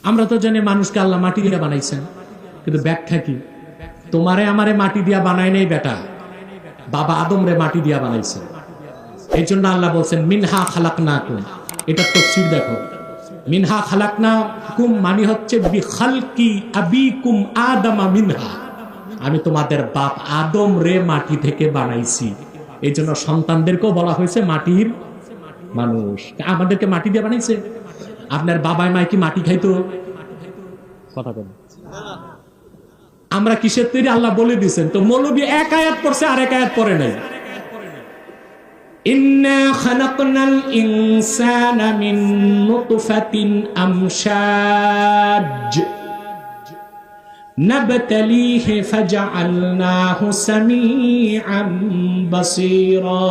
আমরা তো জানি মানুষকে আল্লাহ মাটি দিয়ে বানাইছেন, কিন্তু ব্যাখ্যা কি? তোমারে আমারে মাটি দিয়া বানায় নাই বেটা, বাবা আদম রে মাটি দিয়া বানাইছে। এই জন্য আল্লাহ বলছেন মিনহা খালাকনাকুম। এটা তাফসীর দেখো, মিনহা খালাকনাকুম মানে হচ্ছে বিখালকি আবিকুম আদামা মিনহা, আমি তোমাদের বাপ আদম রে মাটি থেকে বানাইছি। এই জন্য সন্তানদেরকেও বলা হয়েছে মাটির মানুষ। আমাদেরকে মাটি দিয়ে বানাইছে। আপনার বাবাই মাই কি মাটি খাইতো? কথা বলেন। আমরা কিসের তৈরি আল্লাহ বলে দিয়েছেন। তো মৌলবী এক আয়াত পড়ছে আর এক আয়াত পড়ে নাই। ইন্না খালাকনাল ইনসানা মিন নুতফাতিন আমশাজ নাবতালিহি ফাজআলনাহু সামিআন বাসীরা।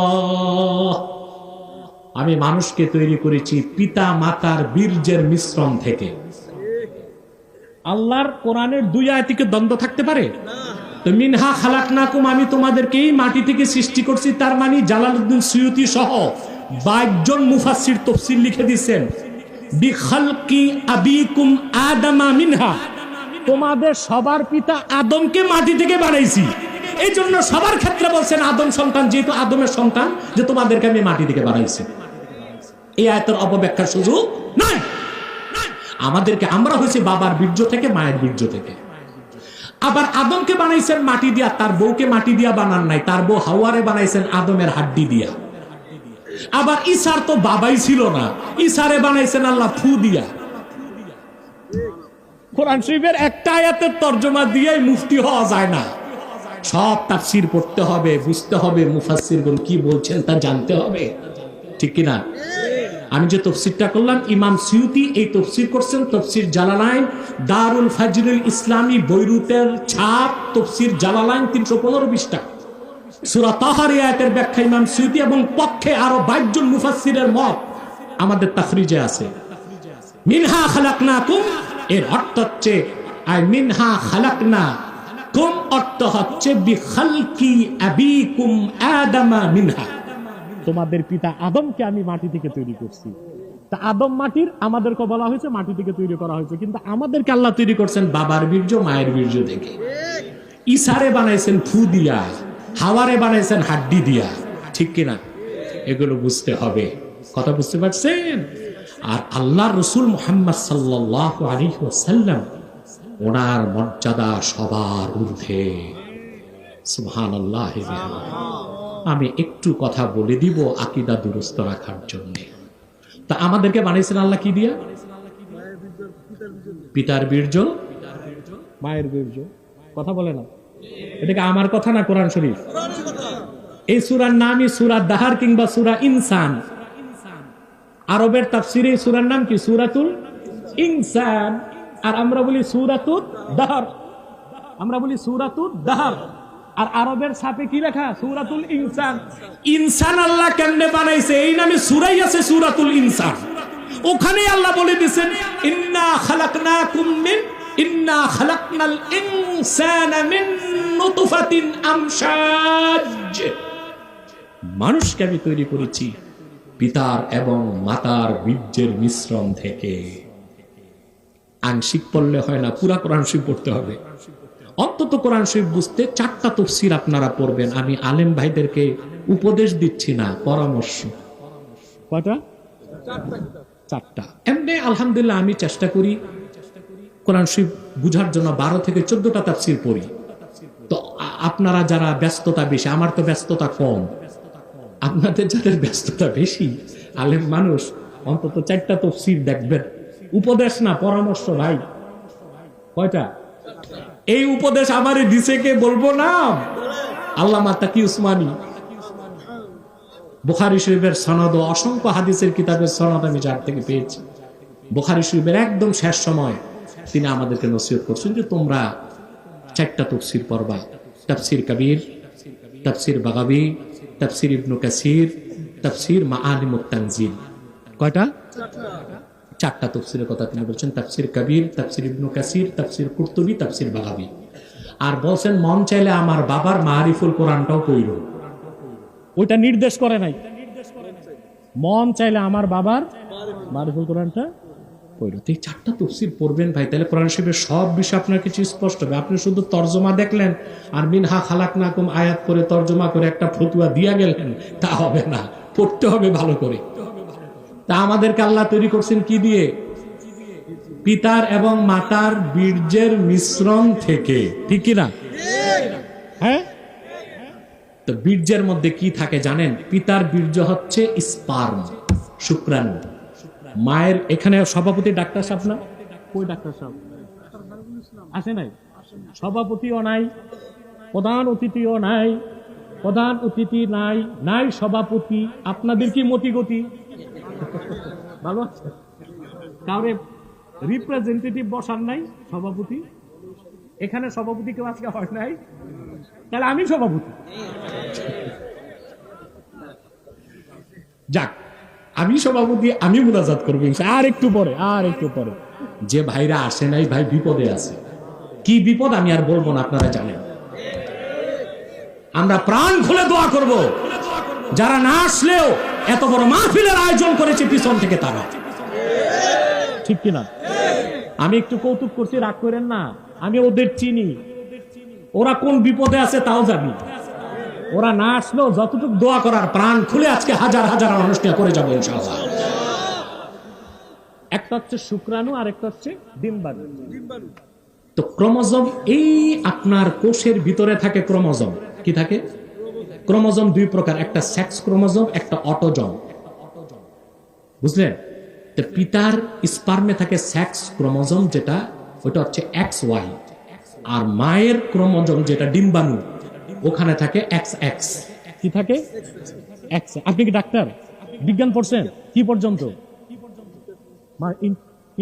আমি মানুষকে তৈরি করেছি পিতা মাতার বীর্যের মিশ্রণ থেকে। আল্লাহর কোরআনের দুই আয়াতিকে দ্বন্দ্ব থাকতে পারে? তো মিনহা খালাকনাকুম, আমি তোমাদেরকে এই মাটি থেকে সৃষ্টি করছি, তার মানে জালালউদ্দিন সুয়ুতী সহ 22 জন মুফাসসির তাফসীর লিখে দিয়েছেন বিখালকি আবিকুম আদামা মিনহা, তোমাদের সবার পিতা আদমকে মাটি থেকে বানাইছি। এই জন্য সবার ক্ষেত্রে বলছেন আদম সন্তান, যেহেতু আদমের সন্তান, যে তোমাদেরকে আমি মাটি থেকে বানাইছি। এই আয়াতের অপব্যাখ্যার সুযোগ নাই। আমাদেরকে, আমরা হয়েছি বাবার বীর্য থেকে, মায়ের বীর্য থেকে। আবার আদমকে বানাইছেন মাটি দিয়া, তার বউকে মাটি দিয়া বানান নাই, তার বউ হাওয়ারে বানাইছেন আদমের হাড্ডি দিয়া। আবার ঈসার তো বাবাই ছিল না, ঈসারে বানাইছেন আল্লাহ ফু দিয়া। কোরআন শরীফের একটা আয়াতের তরজমা দিয়েই মুফতি হওয়া যায় না। সব তাফসীর পড়তে হবে, বুঝতে হবে, মুফাসসিরগণ কি বলছেন তা জানতে হবে, ঠিক কিনা? আমি যে তফসিরটা করলাম, ইমাম সুয়ুতী এই তফসির করছেন তফসির জালালাইন, দারুল ফাজরুল ইসলামী বৈরুতের ছাপ, তফসির জালালাইন 315 পৃষ্ঠা। সূরা তাহার আয়াতের ব্যাখ্যা ইমাম সুয়ুতী এবং পক্ষে আরো 22 জন মুফাসসিরের মত আমাদের তাখরিজে আছে। মিনহা খালাকনাকুম এর অর্থ হচ্ছে আই মিনহা খালাকনা কুম, অর্থ হচ্ছে বিখালকি আবিকুম আদামা মিনহা, তোমাদের পিতা আদমকে আমি মাটি থেকে তৈরি করছি। তা আদম মাটির, আমাদেরকে বলা হয়েছে মাটি থেকে তৈরি করা হয়েছে, কিন্তু আমাদেরকে আল্লাহ তৈরি করছেন বাবার বীর্য মায়ের বীর্য থেকে। ঈসারে বানাইছেন ফু দিয়া, হাওয়ারে বানাইছেন হাড্ডি দিয়া, ঠিক কিনা? এগুলো বুঝতে হবে। কথা বুঝতে পারছেন? আর আল্লাহ রাসূল মুহাম্মদ সাল্লাল্লাহু আলাইহি ওয়াসাল্লাম, ওনার মর্যাদা সবার ঊর্ধ্বে। সুবহানাল্লাহ। আমি একটু কথা বলে দিব আকীদা দুরুস্ত রাখার জন্য। তা আমাদেরকে বানাইছেন আল্লাহ কি দিয়া? পিতার বীর্য, মায়ের বীর্য। কথা বলে না, এটাকে আমার কথা না, কোরআন শরীফ। এই সূরার নামই সূরা দাহার কিংবা সূরা ইনসান। আরবের তাফসীরে এই সূরার নাম কি? সূরাতুল ইনসান। আর আমরা বলি সূরাতুদ দাহার, আমরা বলি সূরাতুদ দাহার। আর আরবের ছাপে কি লেখা? সূরাতুল ইনসান। ইনসান আল্লাহ কেমনে বানাইছে? এই নামে সূরাই আছে, সূরাতুল ইনসান। ওখানে আল্লাহ বলে দিয়েছেন ইন্না খালাকনাল ইনসানা মিন নুতফাতিন আমশাজ, মানুষকে আমি তৈরি করেছি পিতার এবং মাতার বীর্যের মিশ্রণ থেকে। আংশিক পড়লে হয় না, পুরা কোরআন শরীফ পড়তে হবে। অন্তত কোরআন শরীফ বুঝতে 4টা তাফসীর আপনারা পড়বেন। আমি আলেম ভাইদেরকে উপদেশ দিচ্ছি না, পরামর্শ। কয়টা? 4টা। এমনি আলহামদুলিল্লাহ আমি চেষ্টা করি কোরআন শরীফ বুঝার জন্য 12 থেকে 14টা তাফসীর পড়ি। তো আপনারা যারা ব্যস্ততা বেশি, আমার তো ব্যস্ততা কম, আপনাদের যাদের ব্যস্ততা বেশি, আলেম মানুষ, অন্তত 4টা তাফসীর দেখবেন। উপদেশ না, পরামর্শ ভাই। কয়টা? এই উপদেশ আমারে দিছে কে বলবো না? আল্লামা তাকি উসমানী। বুখারী শরীফের সনদ ও অসংখ্য হাদিসের কিতাবের সনদ আমি যার থেকে পেয়েছি। বুখারী শরীফের একদম শেষ সময় তিনি আমাদেরকে নসিহত করছেন যে তোমরা 4টা তাফসীর পড়বা। তাফসীর কবির, তাফসীর বাগাবী, তাফসীর ইবনে কাসির, তাফসীর মাআলিমুত তানজিল। কয়টা? 4টা তাফসীরের কথা তিনি বলছেন। তাফসীর কবির, তাফসীর ইবনে কাসির, তাফসীর কুরতুবী, তাফসীর বাগাবী। আর বলছেন মন চাইলে আমার বাবার মারিফুল কোরআনটাও কইরো। ওইটা নির্দেশ করে নাই, মন চাইলে আমার বাবার মারিফুল কোরআনটা পড়লো। তো এই 4টা তাফসীর পড়বেন ভাই, তাহলে কোরআন শরীফের সব বিষয় আপনার কিছু স্পষ্ট হবে। আপনি শুধু তর্জমা দেখলেন আর মিনহা খালাকনাকুম আয়াত করে তর্জমা করে একটা ফতুয়া দিয়া গেলেন, তা হবে না, পড়তে হবে ভালো করে। তা আমাদেরকে আল্লাহ তৈরি করছেন কি দিয়ে? পিতার এবং মাতার বীর্যের মিশ্রণ থেকে, ঠিক কিনা? হ্যাঁ। তো বীর্যের মধ্যে কি থাকে জানেন? পিতার বীর্য হচ্ছে স্পার্ম, শুক্রাণু। মায়ের এখানে সভাপতি ডাক্তার সাহেব না? কই ডাক্তার সাহেব আসে নাই? সভাপতিও নাই, প্রধান অতিথিও নাই, প্রধান অতিথি নাই, নাই সভাপতি। আপনাদের কি মতি গতি? ভালো আছে? কাউরে রিপ্রেজেন্টেটিভ বসার নাই, সভাপতি? এখানে সভাপতি কেউ আজকে হয় নাই, তাহলে আমি সভাপতি। যাক, আমি সভাপতি, আমি মুনাজাত করবো আর একটু পরে, আর একটু পরে। যে ভাইরা আসে নাই, ভাই বিপদে আছে। কি বিপদ আমি আর বলবো না, আপনারা জানেন। আমরা প্রাণ খুলে দোয়া করব। যারা না আসলেও এত বড় মাহফিলের আয়োজন করেছে পিছন থেকে তারা, ঠিক কিনা? আমি একটু কৌতুক করছি, রাগ করেন না। আমি ওদের চিনি, ওরা কোন বিপদে আছে তাও জানি। ওরা না আসলেও যতটুকু দোয়া করার প্রাণ খুলে আজকে হাজার হাজার মানুষ নিয়ে করে যাবো ইনশাআল্লাহ। একটা হচ্ছে শুক্রাণু আর একটা হচ্ছে ডিম্বাণু। তো ক্রোমোজোম, এই আপনার কোষের ভিতরে থাকে ক্রোমোজোম। কি থাকে? ক্রোমোজোম 2 প্রকার, একটা সেক্স ক্রোমোজোম, একটা অটোজোম। বুঝলেন? তো পিতার স্পার্মে থাকে সেক্স ক্রোমোজোম, যেটা ওটা হচ্ছে XY, আর মায়ের ক্রোমোজোম যেটা ডিম্বাণু, ওখানে থাকে XX। কি থাকে? X। আপনি কি ডাক্তার, বিজ্ঞান পড়ছেন? কি পর্যন্ত?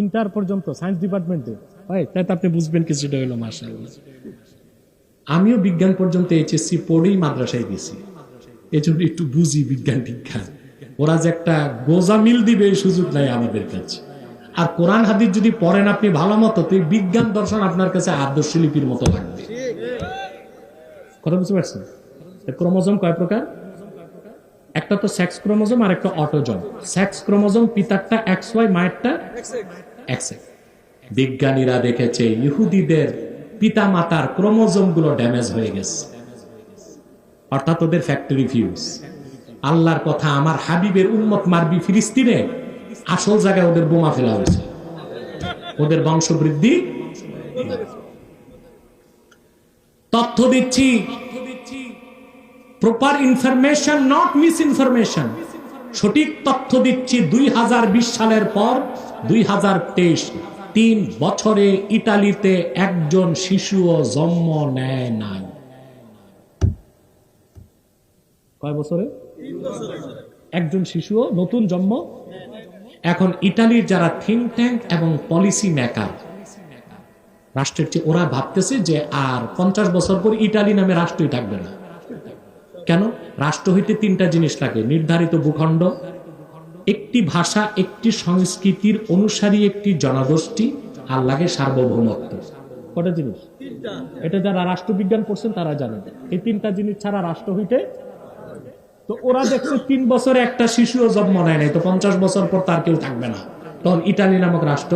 ইন্টার পর্যন্ত, সায়েন্স ডিপার্টমেন্টে। ভাই তাই তো আপনি বুঝবেন কিছুটা হইলো, মাশাআল্লাহ। আমিও বিজ্ঞান পর্যন্ত HSC পড়েই মাদ্রাসায় গেছি, এজন্য একটু বুঝি বিজ্ঞান টিজ্ঞান। ওরা যে একটা গোজা মিল দিবে এই সুযোগ নাই আমাদের কাছে। আর কোরআন হাদিস যদি পড়েন আপনি ভালো মতো, তো বিজ্ঞান দর্শন আপনার কাছে আদর্শ লিপির মতো লাগবে। কথা বুঝতে পারছেন? ক্রোমোজোম কয় প্রকার? একটা তো সেক্স ক্রোমোজোম আর একটা অটোজোম। সেক্স ক্রোমোজোম পিতারটা XY, মায়েরটা XX। বিজ্ঞানীরা দেখেছে ইহুদিদের পিতা মাতার ক্রোমোজোম গুলো ড্যামেজ হয়ে গেছে, অর্থাৎ ওদের ফ্যাক্টরি ফিউজ। আল্লাহর কথা, আমার হাবিবের উম্মত মারবি ফিলিস্তিনে, আসল জায়গায় ওদের বোমা ফেলা হয়েছে, ওদের বংশবৃদ্ধি। তথ্য দিচ্ছি, proper information, not miss information. সঠিক তথ্য দিচ্ছি। 2020 সালের পর 2023, 3 বছরে ইতালিতে একজন শিশুও জন্ম নেয় নাই। কয় বছরে? 3 বছরে একজন শিশুও নতুন জন্ম। এখন ইতালির যারা থিঙ্ক ট্যাঙ্ক এবং পলিসি মেকার, রাষ্ট্রের চেয়ে, ওরা ভাবতেছে যে আর 50 বছর পর ইতালি নামে রাষ্ট্রই থাকবে না। কেন? রাষ্ট্র হইতে 3টা জিনিস লাগে: নির্ধারিত ভূখণ্ড, একটি ভাষা, একটি সংস্কৃতির অনুসারী একটি জনগোষ্ঠী, আর লাগে সার্বভৌমত্ব। কটা জিনিস? এটা যারা রাষ্ট্রবিজ্ঞান পড়ছেন তারা জানেন। এই 3টা জিনিস ছাড়া রাষ্ট্র হইতে। তো ওরা দেখছে 3 বছরে একটা শিশুও জন্ম নেয় নাই, তো 50 বছর পর তার কেউ থাকবে না, তখন ইতালি নামক রাষ্ট্র